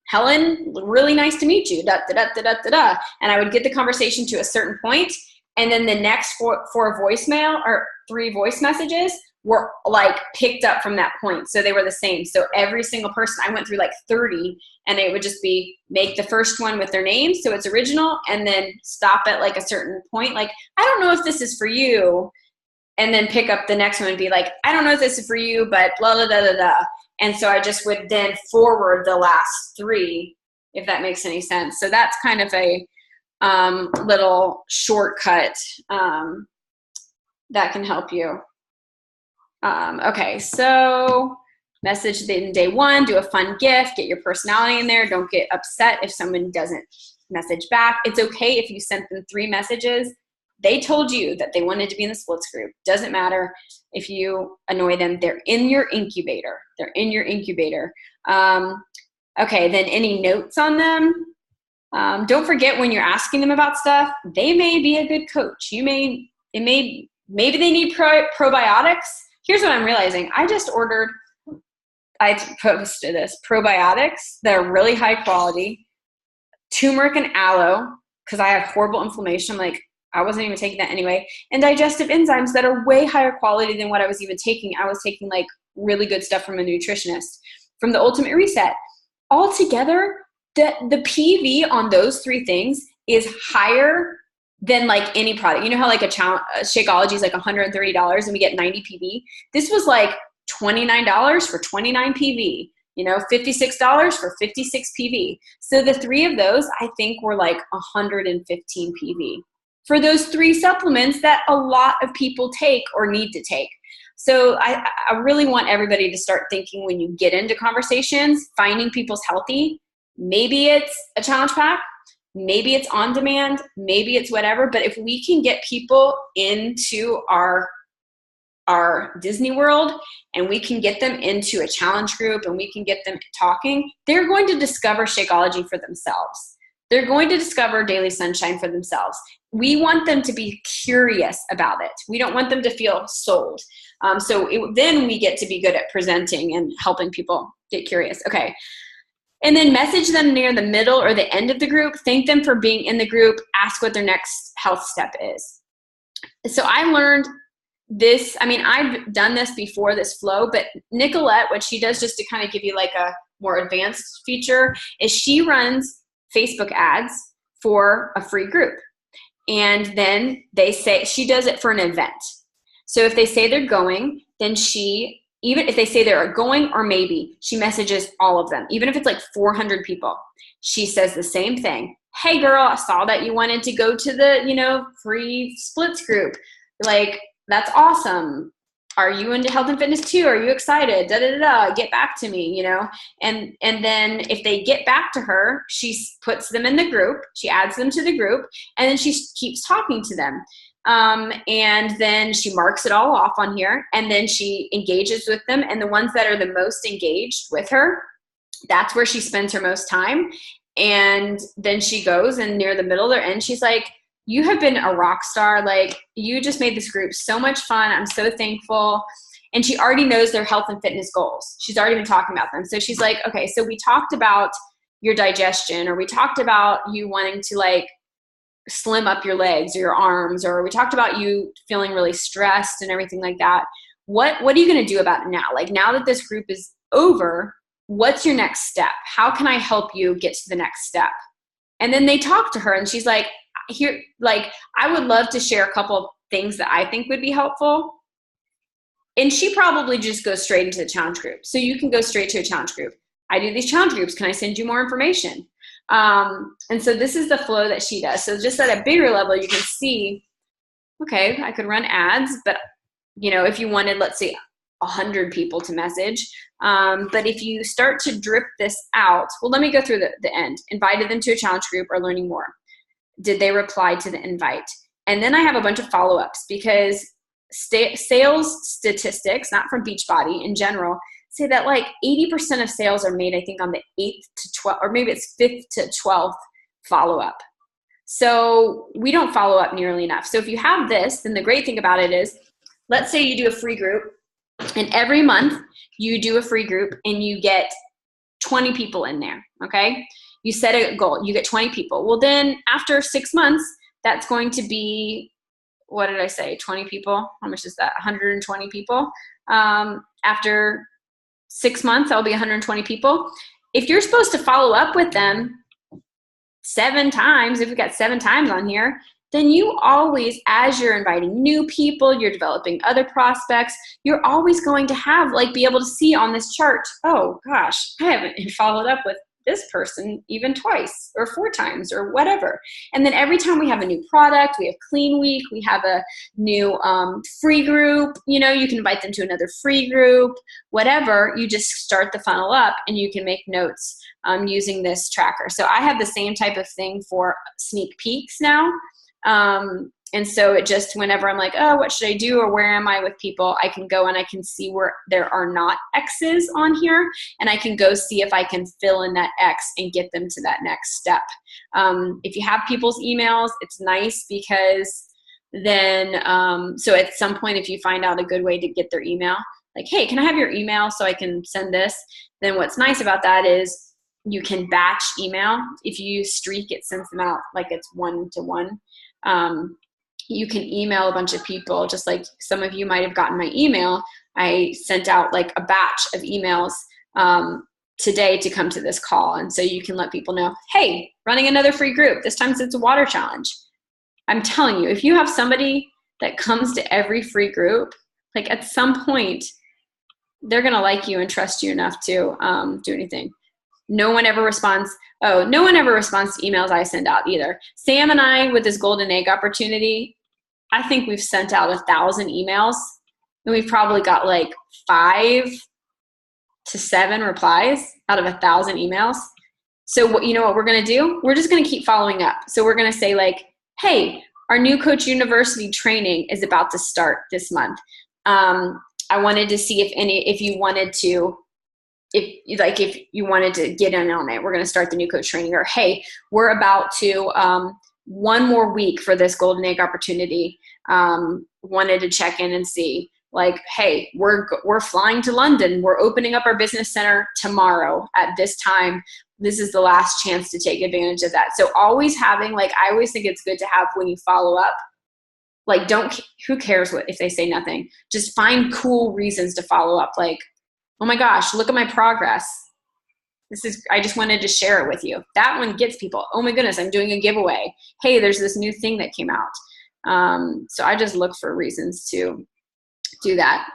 S1: Helen, really nice to meet you, da, da, da, da, da, da, da. And I would get the conversation to a certain point, and then the next four voicemail or 3 voice messages were like picked up from that point. So they were the same. So every single person, I went through like 30, and it would just be make the first one with their name, so it's original, and then stop at like a certain point. Like, I don't know if this is for you. And then pick up the next one and be like, I don't know if this is for you, but blah, blah, blah, blah, blah. And so I just would then forward the last 3, if that makes any sense. So that's kind of a little shortcut that can help you. Okay, so message in day 1, do a fun GIF, get your personality in there. Don't get upset if someone doesn't message back. It's okay if you sent them 3 messages. They told you that they wanted to be in the splits group. Doesn't matter if you annoy them. They're in your incubator. They're in your incubator. Okay, then any notes on them? Don't forget when you're asking them about stuff, they may be a good coach. Maybe they need probiotics. Here's what I'm realizing. I posted this, probiotics that are really high quality, turmeric and aloe, because I have horrible inflammation. I'm like, I wasn't even taking that anyway. And digestive enzymes that are way higher quality than what I was even taking. I was taking like really good stuff from a nutritionist, from the Ultimate Reset. Altogether, the PV on those 3 things is higher than like any product. You know how like a Shakeology is like $130 and we get 90 PV? This was like $29 for 29 PV. $56 for 56 PV. So the 3 of those, I think, were like 115 PV for those 3 supplements that a lot of people take or need to take. So I really want everybody to start thinking when you get into conversations, finding people's healthy. Maybe it's a challenge pack, maybe it's on demand, maybe it's whatever. But if we can get people into our Disney World and we can get them into a challenge group and we can get them talking, they're going to discover Shakeology for themselves. They're going to discover Daily Sunshine for themselves. We want them to be curious about it. We don't want them to feel sold. Then we get to be good at presenting and helping people get curious. Okay. And then message them near the middle or the end of the group. Thank them for being in the group. Ask what their next health step is. So I learned this. I mean, I've done this before, this flow, but Nicolette, what she does just to kind of give you like a more advanced feature is she runs Facebook ads for a free group. And then they say, she does it for an event. So if they say they're going, then she, even if they say they're going or maybe, she messages all of them. Even if it's like 400 people, she says the same thing. Hey girl, I saw that you wanted to go to the, free splits group. Like, that's awesome. Are you into health and fitness too? Are you excited? Get back to me, And then if they get back to her, she puts them in the group. She adds them to the group, and then she keeps talking to them. And then she marks it all off on here, and then she engages with them. And the ones that are the most engaged with her, that's where she spends her most time. And then she goes, and near the middle or end, she's like, you have been a rock star. Like, you just made this group so much fun. I'm so thankful. And she already knows their health and fitness goals. She's already been talking about them. So she's like, okay, so we talked about your digestion, or we talked about you wanting to like slim up your legs or your arms, or we talked about you feeling really stressed and everything like that. What are you going to do about it now? Like, now that this group is over, what's your next step? How can I help you get to the next step? And then they talk to her, and she's like, here, like, I would love to share a couple of things that I think would be helpful. And she probably just goes straight into the challenge group. So you can go straight to a challenge group. I do these challenge groups. Can I send you more information? And so this is the flow that she does. So just at a bigger level, you can see, okay, I could run ads, but if you wanted, let's say 100 people to message. But if you start to drip this out, well, let me go through the end. Invited them to a challenge group or learning more. Did they reply to the invite? And then I have a bunch of follow-ups, because sales statistics, not from Beachbody in general, say that like 80% of sales are made, I think, on the 8th to 12th, or maybe it's 5th to 12th follow-up. So we don't follow up nearly enough. So if you have this, then the great thing about it is, let's say you do a free group, and every month you do a free group and you get 20 people in there, okay? You set a goal, you get 20 people. Well, then after 6 months, that's going to be, what did I say, 20 people? How much is that? 120 people. After 6 months, that'll be 120 people. If you're supposed to follow up with them 7 times, if you've got 7 times on here, then you always, as you're inviting new people, you're developing other prospects, you're always going to have, like, be able to see on this chart, oh gosh, I haven't followed up with this person even twice or 4 times or whatever. And then every time we have a new product, we have Clean Week, we have a new free group, you can invite them to another free group, whatever, you just start the funnel up and you can make notes using this tracker. So I have the same type of thing for sneak peeks now. And so it just, whenever I'm like, oh, what should I do, or where am I with people, I can go and I can see where there are not X's on here, and I can go see if I can fill in that X and get them to that next step. If you have people's emails, it's nice, because then, so at some point, if you find out a good way to get their email, like, hey, can I have your email so I can send this? Then what's nice about that is you can batch email. If you use Streak, it sends them out like it's 1-to-1. You can email a bunch of people, just like some of you might have gotten my email. I sent out like a batch of emails today to come to this call. And so you can let people know, hey, running another free group. This time it's a water challenge. I'm telling you, if you have somebody that comes to every free group, like at some point, they're going to like you and trust you enough to do anything. No one ever responds. Oh, no one ever responds to emails I send out either. Sam and I, with this golden egg opportunity, I think we've sent out 1,000 emails, and we've probably got like 5 to 7 replies out of 1,000 emails. So you know what we're going to do? We're just going to keep following up. So we're going to say like, hey, our New Coach University training is about to start this month. I wanted to see if you wanted to get in on it. We're going to start the New Coach training. Or, hey, we're about to one more week for this golden egg opportunity. Wanted to check in and see, like, hey, we're flying to London. We're opening up our business center tomorrow at this time. This is the last chance to take advantage of that. So always having, like, I always think it's good to have when you follow up, like, who cares if they say nothing? Just find cool reasons to follow up. Like, oh my gosh, look at my progress. I just wanted to share it with you. That one gets people. Oh my goodness, I'm doing a giveaway. Hey, there's this new thing that came out. So I just look for reasons to do that.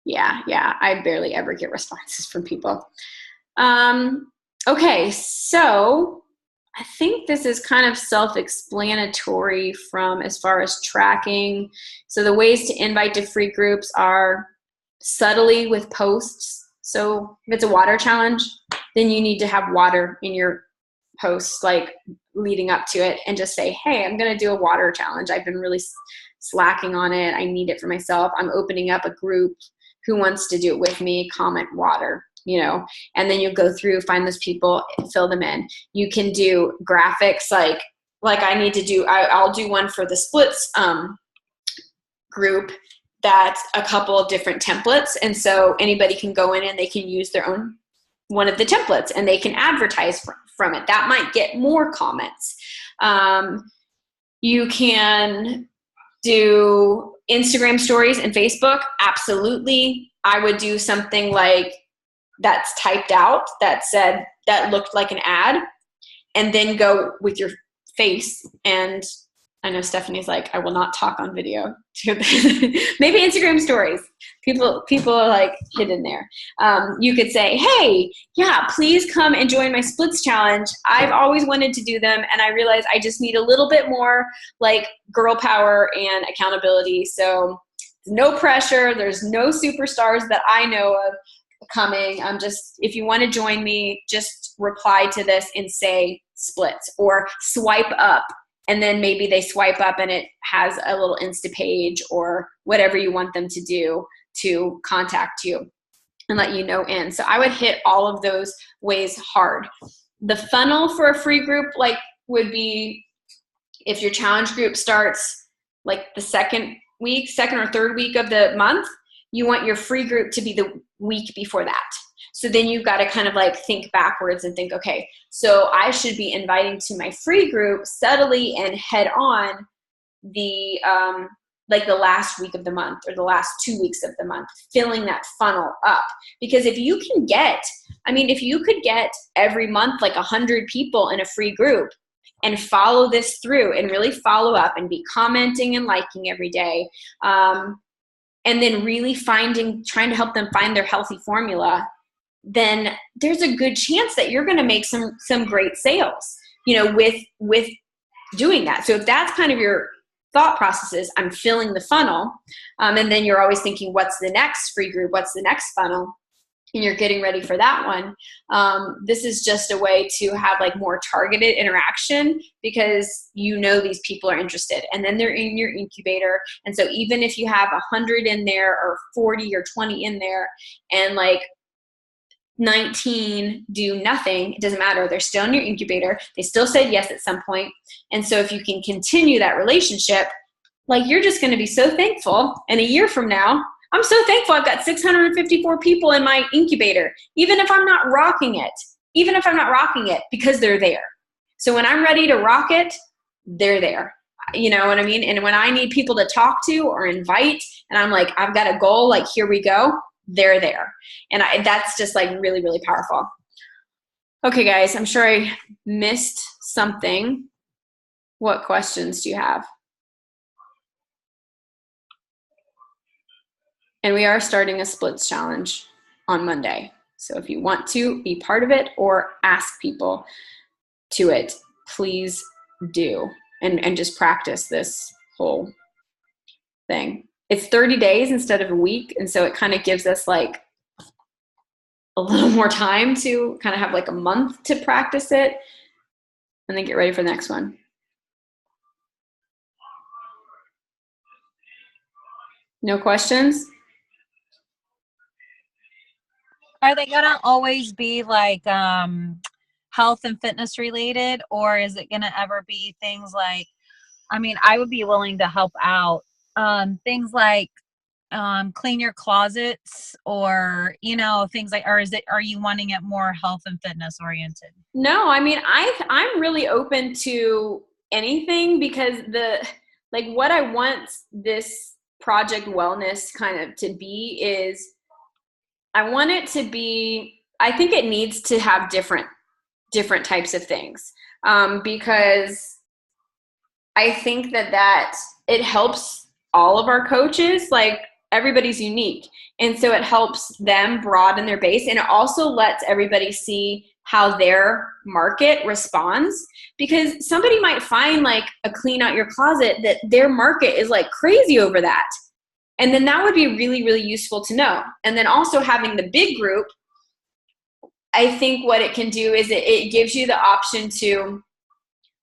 S1: Yeah, I barely ever get responses from people. Okay, so I think this is kind of self-explanatory from as far as tracking. So the ways to invite to free groups are subtly with posts. So if it's a water challenge, then you need to have water in your posts, like leading up to it, and just say, hey, I'm going to do a water challenge. I've been really slacking on it. I need it for myself. I'm opening up a group. Who wants to do it with me? Comment water, and then you go through, find those people, fill them in. You can do graphics like I'll do one for the splits group. That's a couple of different templates. And so anybody can go in and they can use their own one of the templates and they can advertise from it. That might get more comments. You can do Instagram stories and Facebook. Absolutely. I would do something like that's typed out that looked like an ad, and then go with your face. And I know Stephanie's like, I will not talk on video. Maybe Instagram stories. People are like hidden there. You could say, hey, yeah, please come and join my splits challenge. I've always wanted to do them, and I realize I just need a little bit more like girl power and accountability. So no pressure. There's no superstars that I know of coming. If you want to join me, just reply to this and say splits, or swipe up. And then maybe they swipe up and it has a little Insta page or whatever you want them to do to contact you and let you know in. So I would hit all of those ways hard. The funnel for a free group would be if your challenge group starts like the second or third week of the month, you want your free group to be the week before that. So then you've got to kind of like think backwards and think, okay, so I should be inviting to my free group subtly and head on the the last week of the month or the last 2 weeks of the month, filling that funnel up. Because if you could get every month like 100 people in a free group and follow this through and really follow up and be commenting and liking every day, and then really trying to help them find their healthy formula, then there's a good chance that you're going to make some great sales, with doing that. So if that's kind of your thought process is, I'm filling the funnel, and then you're always thinking, what's the next free group? What's the next funnel? And you're getting ready for that one. This is just a way to have like more targeted interaction because these people are interested, and then they're in your incubator. And so even if you have 100 in there or 40 or 20 in there and like 19 do nothing, it doesn't matter. They're still in your incubator. They still said yes at some point. And so if you can continue that relationship, like you're just going to be so thankful. And a year from now, I'm so thankful I've got 654 people in my incubator, even if I'm not rocking it, because they're there. So when I'm ready to rock it, they're there. You know what I mean? And when I need people to talk to or invite, and I'm like, I've got a goal, like, here we go, they're there. And that's just like really, really powerful. Okay, guys, I'm sure I missed something. What questions do you have? And we are starting a splits challenge on Monday. So if you want to be part of it or ask people to it, please do. And just practice this whole thing. It's 30 days instead of a week. And so it kind of gives us like a little more time to kind of have like a month to practice it and then get ready for the next one. No questions?
S4: Are they gonna always be like health and fitness related, or is it gonna ever be things like, I mean, I would be willing to help out. Things like clean your closets, or things like, or are you wanting it more health and fitness oriented?
S1: No, I mean, I'm really open to anything, because what I want this Project Wellness kind of to be is, I want it to be, I think it needs to have different types of things, because I think that it helps all of our coaches. Like, everybody's unique. And so it helps them broaden their base. And it also lets everybody see how their market responds, because somebody might find like a clean out your closet that their market is like crazy over that. And then that would be really, really useful to know. And then also having the big group, I think what it can do is it gives you the option to,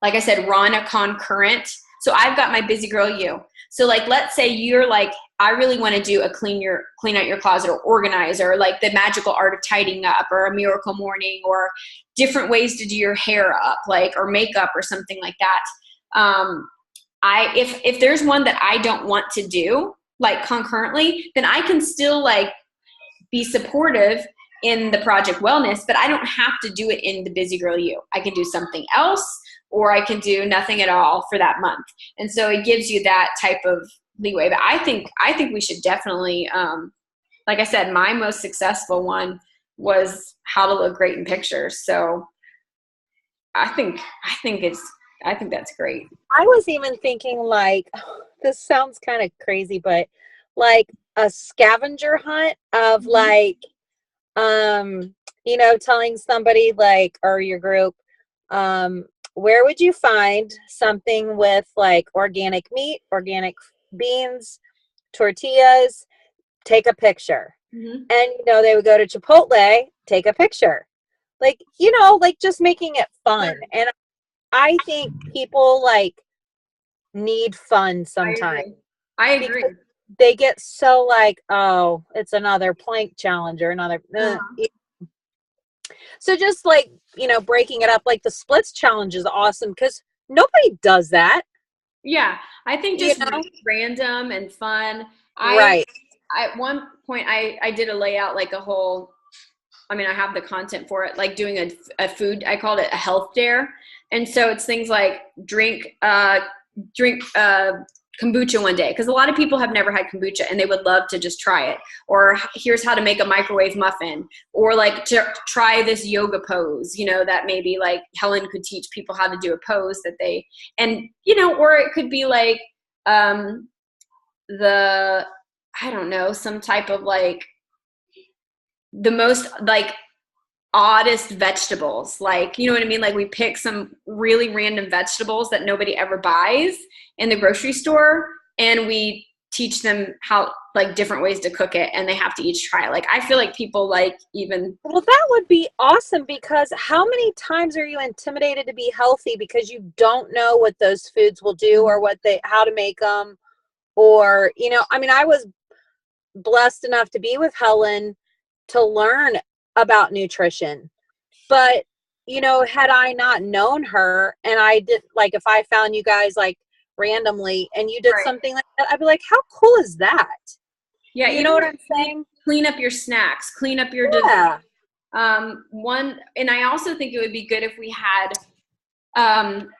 S1: like I said, run a concurrent. So I've got my Busy Girl You. So like, let's say you're like, I really want to do a clean out your closet, or organize, or like the magical art of tidying up, or a miracle morning, or different ways to do your hair up, like, or makeup or something like that. If there's one that I don't want to do like concurrently, then I can still like be supportive in the Project Wellness, but I don't have to do it in the Busy Girl You. I can do something else, or I can do nothing at all for that month. And so it gives you that type of leeway. But I think we should definitely, like I said, my most successful one was how to look great in pictures. So I think that's great.
S4: I was even thinking like, this sounds kind of crazy, but like a scavenger hunt of like, telling somebody like, or your group, where would you find something with like organic meat, organic beans, tortillas, take a picture. And they would go to Chipotle, take a picture. Like, like just making it fun. And I think people like need fun sometimes.
S1: I agree.
S4: They get so like, oh, it's another plank challenge or another. So just like, breaking it up, like the splits challenge is awesome because nobody does that.
S1: Yeah. I think just random and fun.
S4: Right.
S1: At one point I did a layout, like a whole, I have the content for it, like doing a food, I called it a health dare. And so it's things like drink kombucha one day, because a lot of people have never had kombucha and they would love to just try it. Or here's how to make a microwave muffin, or like to try this yoga pose, that maybe like Helen could teach people how to do a pose that they, and or it could be like I don't know, some type of like the most like oddest vegetables, like, you know what I mean? Like we pick some really random vegetables that nobody ever buys in the grocery store, and we teach them how, like, different ways to cook it, and they have to each try it. Like, I feel like people like even.
S4: Well, that would be awesome, because how many times are you intimidated to be healthy because you don't know what those foods will do, or how to make them, or, I was blessed enough to be with Helen to learn about nutrition, but had I not known her, and I did, like, if I found you guys like randomly and you did something like that, I'd be like, how cool is that?
S1: Yeah,
S4: you know what I'm saying?
S1: Clean up your snacks, clean up your and I also think it would be good if we had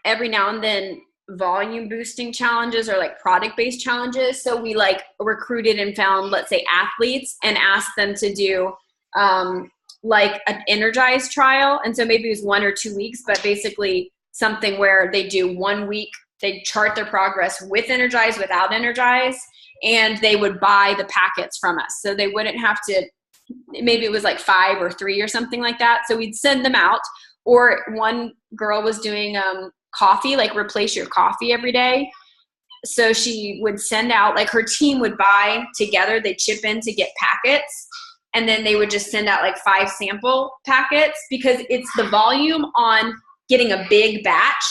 S1: every now and then volume boosting challenges, or like product based challenges. So we like recruited and found, let's say, athletes, and asked them to do like an Energize trial. And so maybe it was 1 or 2 weeks, but basically something where they do 1 week they chart their progress with Energize, without Energize, and they would buy the packets from us. So they wouldn't have to, maybe it was like 5 or 3 or something like that. So we'd send them out. Or one girl was doing coffee, like replace your coffee every day. So she would send out, like her team would buy together, they chip in to get packets. And then they would just send out like 5 sample packets, because it's the volume on getting a big batch,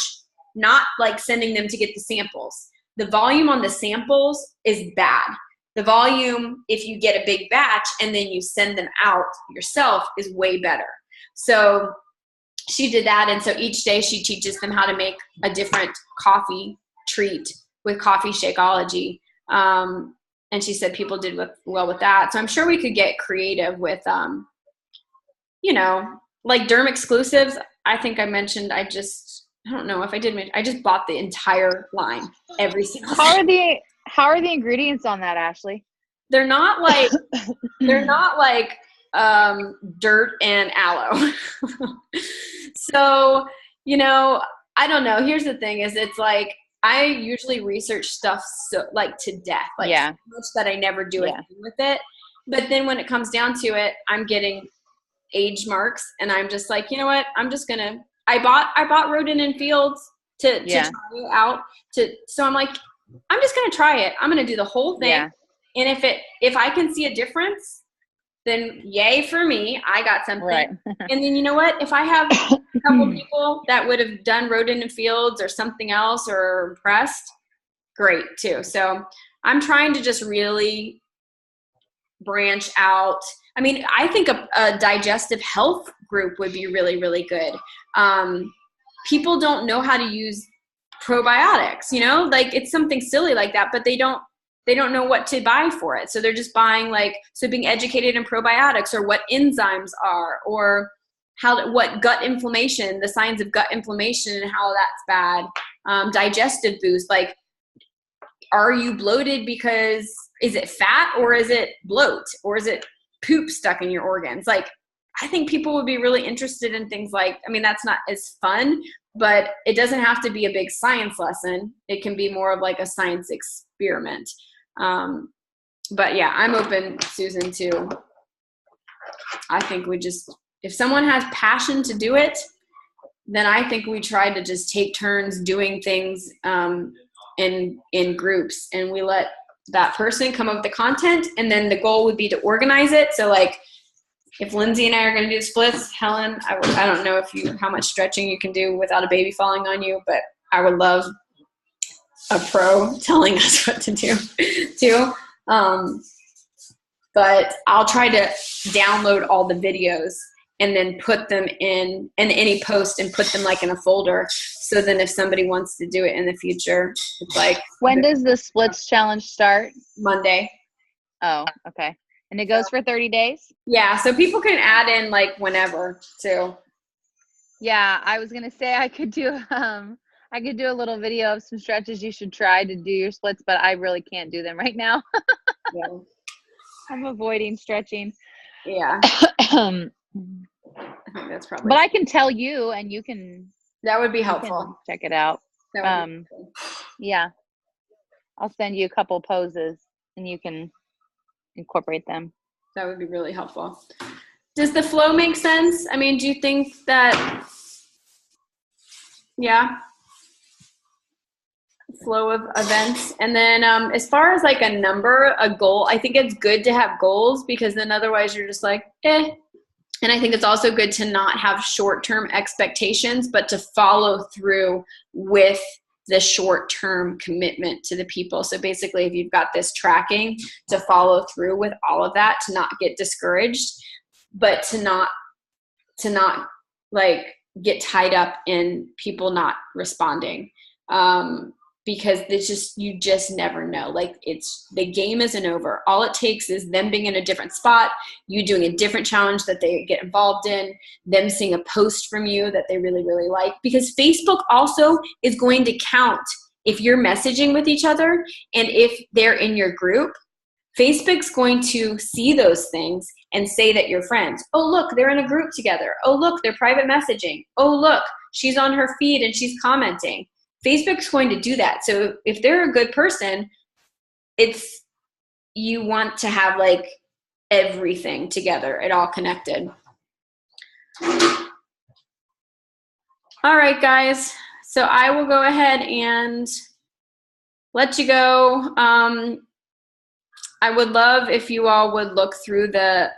S1: not like sending them to get the samples. The volume on the samples is bad. The volume, if you get a big batch and then you send them out yourself, is way better. So she did that. And so each day she teaches them how to make a different coffee treat with Coffee Shakeology. And she said people did well with that. So I'm sure we could get creative with, you know, like Derm exclusives. I think I mentioned, I don't know if I did mention, I just bought the entire line, every single thing.
S5: How are the ingredients on that, Ashley?
S1: They're not like, dirt and aloe. So, you know, I don't know. Here's the thing is, it's like, I usually research stuff so like to death, like so much that I never do anything with it. But then when it comes down to it, I'm getting age marks, and I'm just like, you know what? I'm just gonna. I bought Rodent and Fields to try it out. So I'm like, I'm just gonna try it. I'm gonna do the whole thing, and if I can see a difference, then yay for me, I got something. Right. And then you know what? If I have a couple people that would have done Rodent and Fields or something else or are impressed, great too. So I'm trying to just really branch out. I mean, I think a digestive health group would be really, really good. People don't know how to use probiotics, you know, like it's something silly like that, but they don't know what to buy for it. So they're just buying being educated in probiotics, or what enzymes are, or what gut inflammation, the signs of gut inflammation and how that's bad. Digestive boost, like, are you bloated because, is it fat, or is it bloat, or is it poop stuck in your organs? Like, I think people would be really interested in things like, I mean, that's not as fun, but it doesn't have to be a big science lesson. It can be more of like a science experiment. But yeah, I'm open, Susan, to, I think if someone has passion to do it, then I think we try to just take turns doing things, in groups, and we let that person come up with the content, and then the goal would be to organize it. So like, if Lindsay and I are going to do splits, Helen, I don't know how much stretching you can do without a baby falling on you, but I would love a pro telling us what to do too. But I'll try to download all the videos and then put them in any post and put them like in a folder. So then if somebody wants to do it in the future, it's like.
S5: When does the splits challenge start?
S1: Monday.
S5: Oh, okay. And it goes for 30 days?
S1: Yeah. So people can add in like whenever too.
S5: Yeah. I was going to say I could do a little video of some stretches you should try to do your splits, but I really can't do them right now.
S1: Yeah.
S5: I'm avoiding stretching.
S1: Yeah. I think that's probably.
S5: But I can tell you, and you can.
S1: That would be helpful.
S5: Check it out. Yeah. I'll send you a couple poses, and you can incorporate them.
S1: That would be really helpful. Does the flow make sense? I mean, do you think that? Yeah. Flow of events. And then as far as like a goal, I think it's good to have goals, because then otherwise you're just like, eh. And I think it's also good to not have short-term expectations, but to follow through with the short-term commitment to the people. So basically, if you've got this tracking, to follow through with all of that, to not get discouraged, but to not like get tied up in people not responding. Because you just never know. Like, the game isn't over. All it takes is them being in a different spot, you doing a different challenge that they get involved in, them seeing a post from you that they really, really like. Because Facebook also is going to count if you're messaging with each other, and if they're in your group, Facebook's going to see those things and say that you're friends. Oh, look, they're in a group together. Oh, look, they're private messaging. Oh, look, she's on her feed and she's commenting. Facebook's going to do that. So if they're a good person, you want to have like everything together, it all connected. All right, guys. So I will go ahead and let you go. I would love if you all would look through the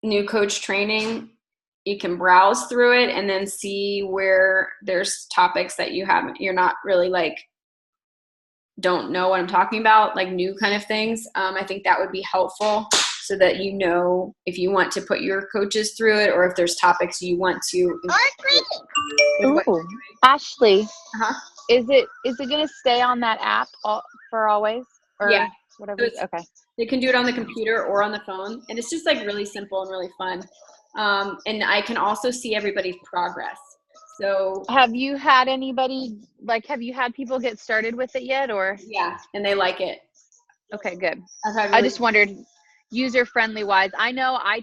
S1: new coach training. You can browse through it and then see where there's topics that you're not really like, don't know what I'm talking about, like new kind of things. I think that would be helpful so that you know if you want to put your coaches through it or if there's topics you want to.
S5: Ooh. Ashley,
S1: Uh-huh.
S5: is it going to stay on that app for always? Or
S1: Yeah.
S5: whatever.
S1: So
S5: okay.
S1: You can do it on the computer or on the phone. And it's just like really simple and really fun. And I can also see everybody's progress. So
S5: have you had people get started with it yet, or?
S1: Yeah, and they like it.
S5: Okay, good.
S1: I
S5: just wondered, user friendly wise, I know I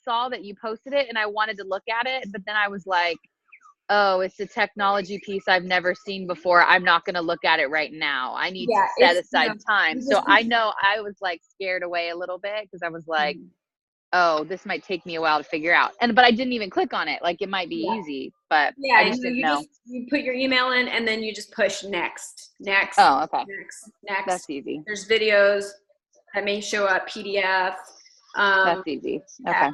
S5: saw that you posted it and I wanted to look at it, but then I was like, oh, it's a technology piece I've never seen before. I'm not going to look at it right now. I need to set aside time. So I know I was like scared away a little bit because I was like, oh, this might take me a while to figure out. But I didn't even click on it. Like it might be easy, but I just didn't know.
S1: You put your email in and then you just push next.
S5: Oh, okay.
S1: Next.
S5: That's easy.
S1: There's videos that may show up, PDF.
S5: That's easy. Okay.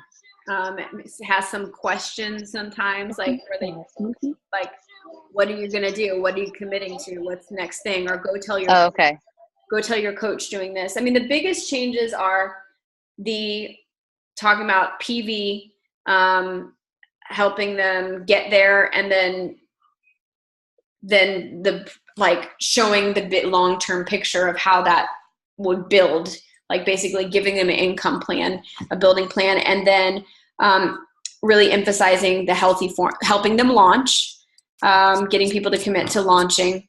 S1: It has some questions sometimes, like where they like, what are you gonna do? What are you committing to? What's the next thing? Or go tell your coach doing this. I mean, the biggest changes are talking about PV, helping them get there, and then showing the long-term picture of how that would build, like basically giving them an income plan, a building plan, and then really emphasizing the healthy form, helping them launch, getting people to commit to launching.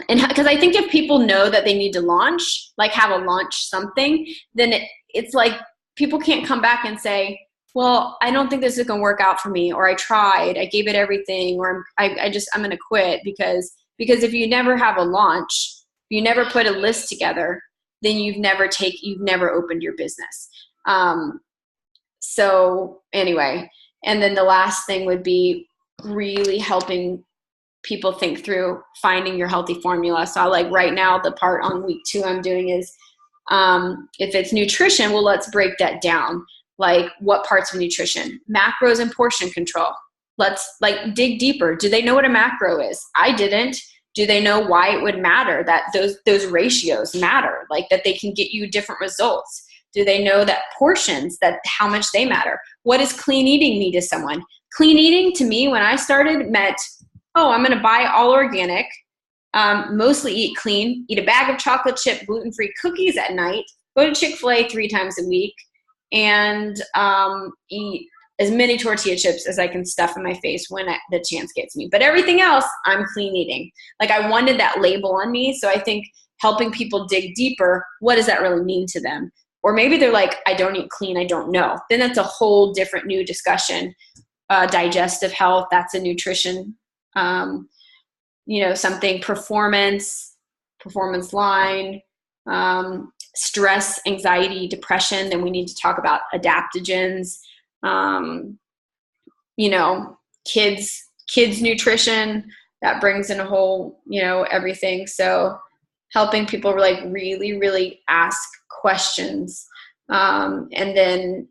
S1: And because I think if people know that they need to launch, like have a launch something, then it's like people can't come back and say, well, I don't think this is going to work out for me, or I tried, I gave it everything, or I'm going to quit because if you never have a launch, you never put a list together, then you've never opened your business. So anyway, and then the last thing would be really helping people think through finding your healthy formula. So like right now, the part on week 2 I'm doing is, if it's nutrition, well, let's break that down. Like what parts of nutrition, macros and portion control. Let's like dig deeper. Do they know what a macro is? I didn't. Do they know why it would matter, that those ratios matter, like that they can get you different results? Do they know that portions, that how much they matter? What does clean eating mean to someone? Clean eating to me when I started meant, oh, I'm going to buy all organic, mostly eat clean, eat a bag of chocolate chip gluten-free cookies at night, go to Chick-fil-A 3 times a week, and eat as many tortilla chips as I can stuff in my face when the chance gets me. But everything else, I'm clean eating. Like I wanted that label on me. So I think helping people dig deeper, what does that really mean to them? Or maybe they're like, I don't eat clean, I don't know. Then that's a whole different new discussion. Digestive health, that's a nutrition, something performance line, stress, anxiety, depression. Then we need to talk about adaptogens, kids nutrition, that brings in a whole, everything. So helping people like really, really ask questions, and then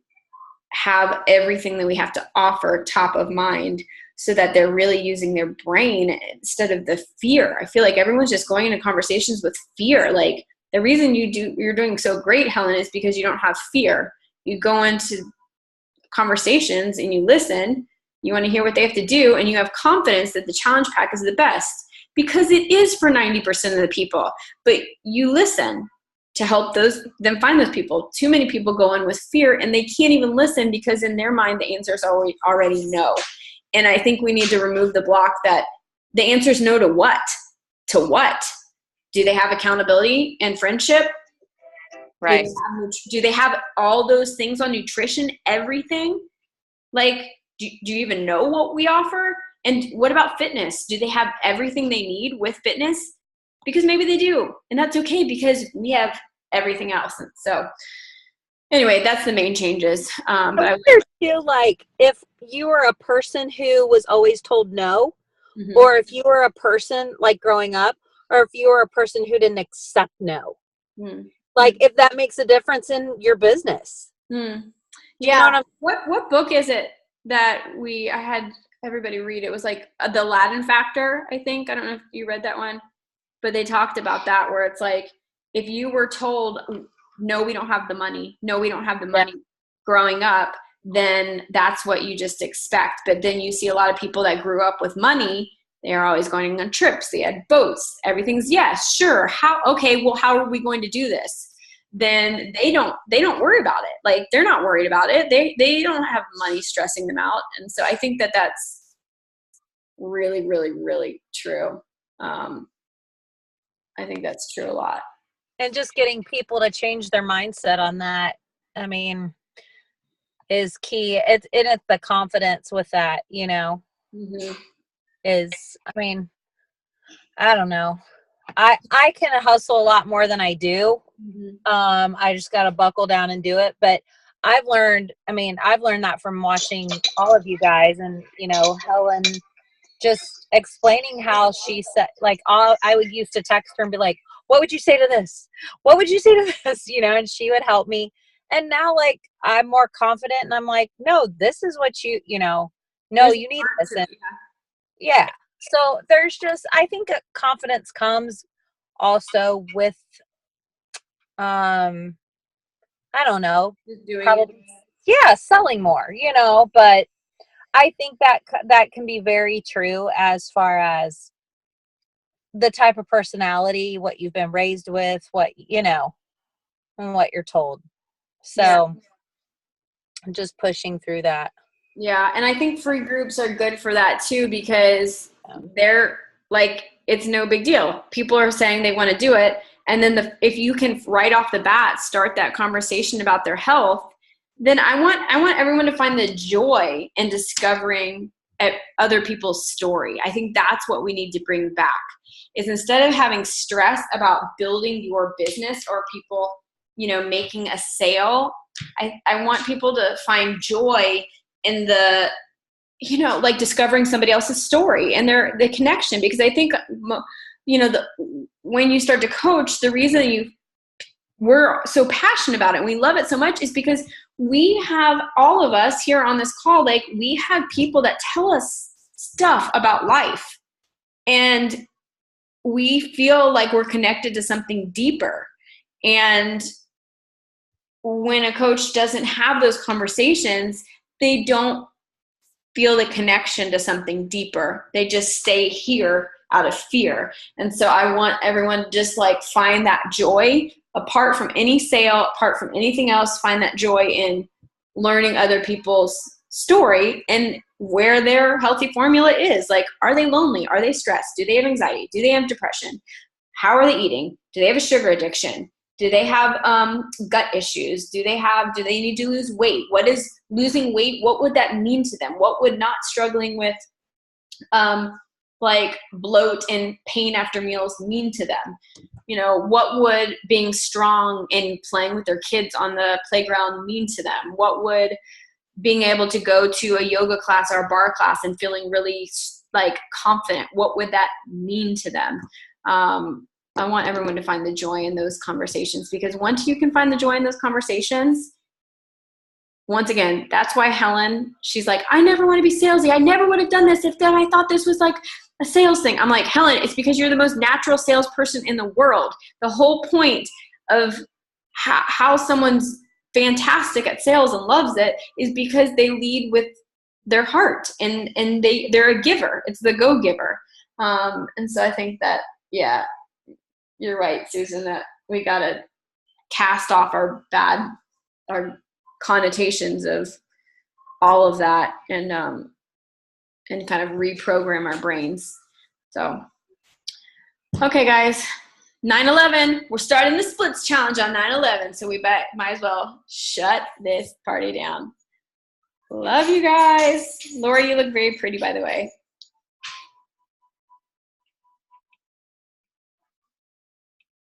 S1: have everything that we have to offer top of mind so that they're really using their brain instead of the fear. I feel like everyone's just going into conversations with fear. Like the reason you're doing so great, Helen, is because you don't have fear. You go into conversations and you listen, you want to hear what they have to do, and you have confidence that the challenge pack is the best because it is for 90% of the people, but you listen to help them find those people. Too many people go in with fear and they can't even listen because in their mind, the answer is already no. And I think we need to remove the block that the answer is no to what? To what? Do they have accountability and friendship?
S5: Right.
S1: Do they have all those things on nutrition? Everything? Like, do you even know what we offer? And what about fitness? Do they have everything they need with fitness? Because maybe they do, and that's okay because we have everything else. And so anyway, that's the main changes. But I
S4: feel like if you were a person who was always told no,
S1: Mhm.
S4: or if you were a person like growing up, or if you were a person who didn't accept no, like if that makes a difference in your business.
S1: Yeah.
S4: You know
S1: What book is it that I had everybody read? It was like The Aladdin Factor, I think. I don't know if you read that one, but they talked about that where it's like, if you were told, no, we don't have the money. No, we don't have the money growing up, then that's what you just expect. But then you see a lot of people that grew up with money. They're always going on trips. They had boats. Everything's yes, sure. Okay, well, how are we going to do this? Then they don't worry about it. Like, they're not worried about it. They don't have money stressing them out. And so I think that that's really, really, really true. I think that's true a lot.
S4: And just getting people to change their mindset on that, I mean, is key. It's the confidence with that, you know, is, I mean, I don't know. I can hustle a lot more than I do. I just got to buckle down and do it. But I've learned that from watching all of you guys, and, you know, Helen just explaining how she said, like, I would used to text her and be like, what would you say to this? What would you say to this? You know, and she would help me. And now, like, I'm more confident and I'm like, no, this is what you know, no, you need this. And yeah. So there's just, I think confidence comes also with, I don't know, probably, selling more, you know, but I think that can be very true as far as the type of personality, what you've been raised with, what, you know, and what you're told. So I'm just pushing through that.
S1: Yeah. And I think free groups are good for that too, because they're like, it's no big deal. People are saying they want to do it. And then if you can right off the bat start that conversation about their health, then I want everyone to find the joy in discovering other people's story. I think that's what we need to bring back, is instead of having stress about building your business or people, you know, making a sale, I want people to find joy in the, you know, like discovering somebody else's story and the connection. Because I think, you know, when you start to coach, the reason we're so passionate about it and we love it so much is because we have, all of us here on this call, like, we have people that tell us stuff about life, and we feel like we're connected to something deeper. And when a coach doesn't have those conversations, they don't feel the connection to something deeper. They just stay here out of fear. And so I want everyone to just like find that joy apart from any sale, apart from anything else. Find that joy in learning other people's story and where their healthy formula is. Like, are they lonely? Are they stressed? Do they have anxiety? Do they have depression? How are they eating? Do they have a sugar addiction? Do they have gut issues? Do they need to lose weight? What is losing weight? What would that mean to them? What would not struggling with like bloat and pain after meals mean to them? You know, what would being strong and playing with their kids on the playground mean to them? What would being able to go to a yoga class or a bar class and feeling really like confident, what would that mean to them? I want everyone to find the joy in those conversations, because once you can find the joy in those conversations, once again, that's why Helen, she's like, I never want to be salesy. I never would have done this if I thought this was like a sales thing. I'm like, Helen, it's because you're the most natural salesperson in the world. The whole point of how someone's fantastic at sales and loves it is because they lead with their heart, and they're a giver. It's the go-giver. And so I think that, yeah, you're right, Susan, that we got to cast off our connotations of all of that and kind of reprogram our brains. So, okay, guys, 9/11, we're starting the splits challenge on 9/11, so we might as well shut this party down. Love you guys. Lori, you look very pretty, by the way.